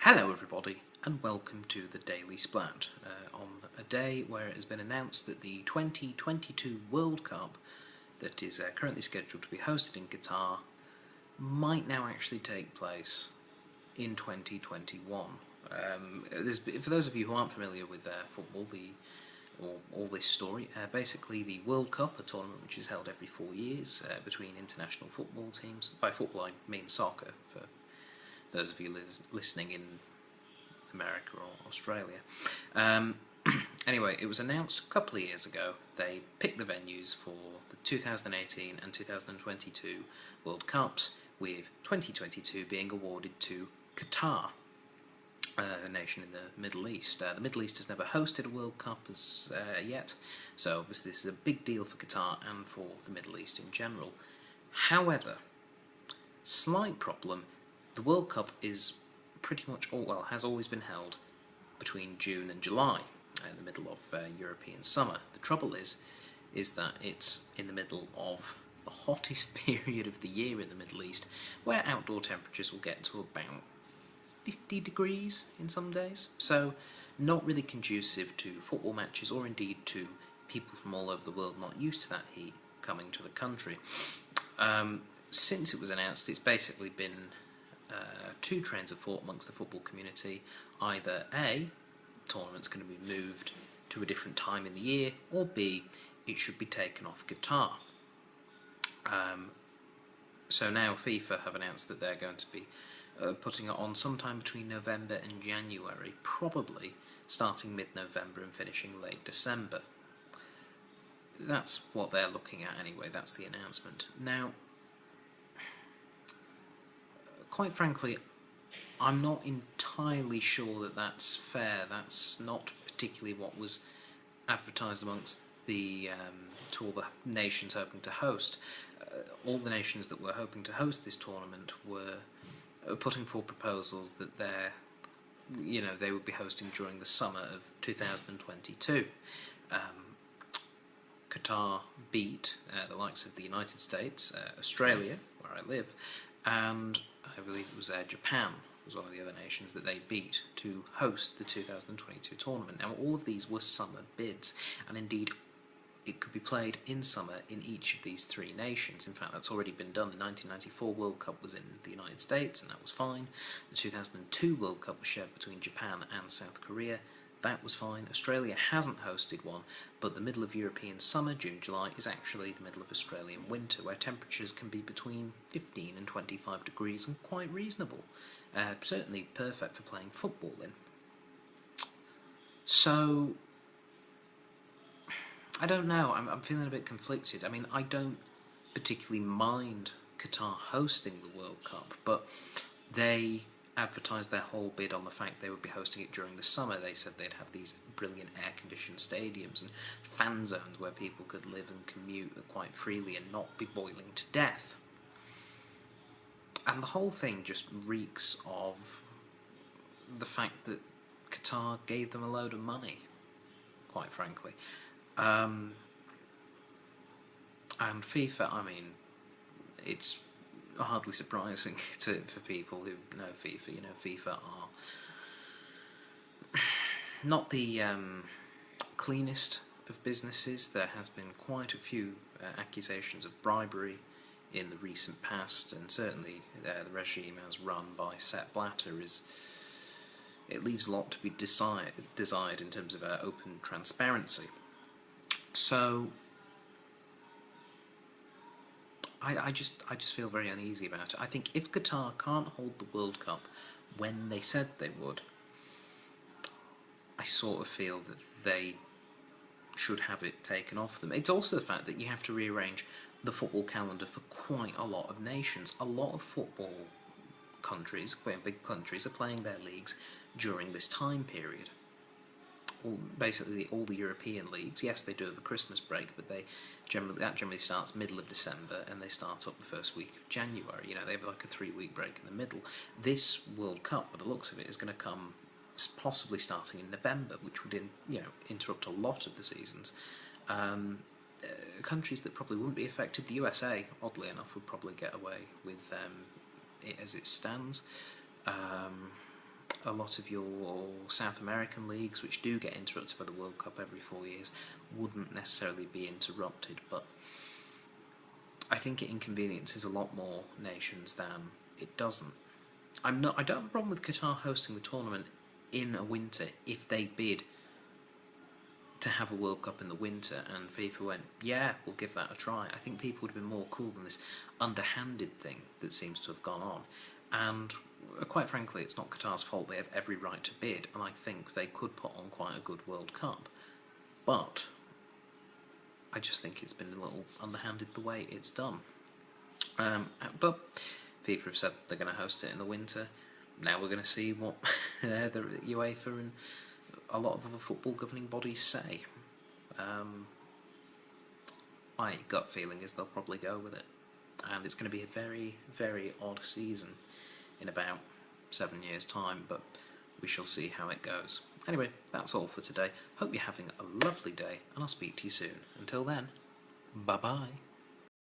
Hello everybody and welcome to the Daily Splatt on a day where it has been announced that the 2022 World Cup that is currently scheduled to be hosted in Qatar might now actually take place in 2021. For those of you who aren't familiar with football, all this story, basically the World Cup, a tournament which is held every 4 years between international football teams. By football I mean soccer, for those of you listening in America or Australia. Anyway, it was announced a couple of years ago. They picked the venues for the 2018 and 2022 World Cups, with 2022 being awarded to Qatar, a nation in the Middle East. The Middle East has never hosted a World Cup as yet, so obviously this is a big deal for Qatar and for the Middle East in general. However, slight problem, the World Cup is pretty much has always been held between June and July, in the middle of European summer. The trouble is that it's in the middle of the hottest period of the year in the Middle East, where outdoor temperatures will get to about 50 degrees in some days, so not really conducive to football matches or indeed to people from all over the world not used to that heat coming to the country. Since it was announced, it's basically been two trains of thought amongst the football community. Either A, tournament's going to be moved to a different time in the year, or B, it should be taken off Qatar. So now FIFA have announced that they're going to be putting it on sometime between November and January, probably starting mid-November and finishing late December. That's what they're looking at anyway, that's the announcement. Now, quite frankly, I'm not entirely sure that that's fair. That's not particularly what was advertised amongst the to all the nations hoping to host. All the nations that were hoping to host this tournament were putting forward proposals that they would be hosting during the summer of 2022. Qatar beat the likes of the United States, Australia, where I live, and I believe it was Japan was one of the other nations that they beat to host the 2022 tournament. Now, all of these were summer bids, and indeed it could be played in summer in each of these three nations. In fact, that's already been done. The 1994 World Cup was in the United States, and that was fine. The 2002 World Cup was shared between Japan and South Korea. That was fine. Australia hasn't hosted one, but the middle of European summer, June, July, is actually the middle of Australian winter, where temperatures can be between 15 and 25 degrees and quite reasonable. Certainly perfect for playing football in. So, I don't know, I'm feeling a bit conflicted. I mean, I don't particularly mind Qatar hosting the World Cup, but they advertised their whole bid on the fact they would be hosting it during the summer. They said they'd have these brilliant air-conditioned stadiums and fan zones where people could live and commute quite freely and not be boiling to death. And the whole thing just reeks of the fact that Qatar gave them a load of money, quite frankly. And FIFA, I mean, it's hardly surprising for people who know FIFA. You know, FIFA are not the cleanest of businesses. There has been quite a few accusations of bribery in the recent past, and certainly the regime as run by Splatt it leaves a lot to be desired in terms of open transparency. So I just feel very uneasy about it. I think if Qatar can't hold the World Cup when they said they would, I sort of feel that they should have it taken off them. It's also the fact that you have to rearrange the football calendar for quite a lot of nations. A lot of football countries, big countries, are playing their leagues during this time period. Basically all the European leagues, yes, they do have a Christmas break, but that generally starts middle of December and they start up the first week of January. You know, they have like a 3-week break in the middle. This World Cup, by the looks of it, is going to come possibly starting in November, which would interrupt a lot of the seasons. Countries that probably wouldn't be affected, the USA, oddly enough, would probably get away with it as it stands. a lot of your South American leagues, which do get interrupted by the World Cup every 4 years, wouldn't necessarily be interrupted, but I think it inconveniences a lot more nations than it doesn't. I don't have a problem with Qatar hosting the tournament in a winter if they bid to have a World Cup in the winter and FIFA went, yeah, we'll give that a try. I think people would have been more cool than this underhanded thing that seems to have gone on. And quite frankly, it's not Qatar's fault. They have every right to bid, and I think they could put on quite a good World Cup. But I just think it's been a little underhanded the way it's done. But FIFA have said they're going to host it in the winter. Now we're going to see what the UEFA and a lot of other football governing bodies say. My gut feeling is they'll probably go with it. And it's going to be a very, very odd season in about 7 years' time, but we shall see how it goes. Anyway, that's all for today. Hope you're having a lovely day, and I'll speak to you soon. Until then, bye-bye.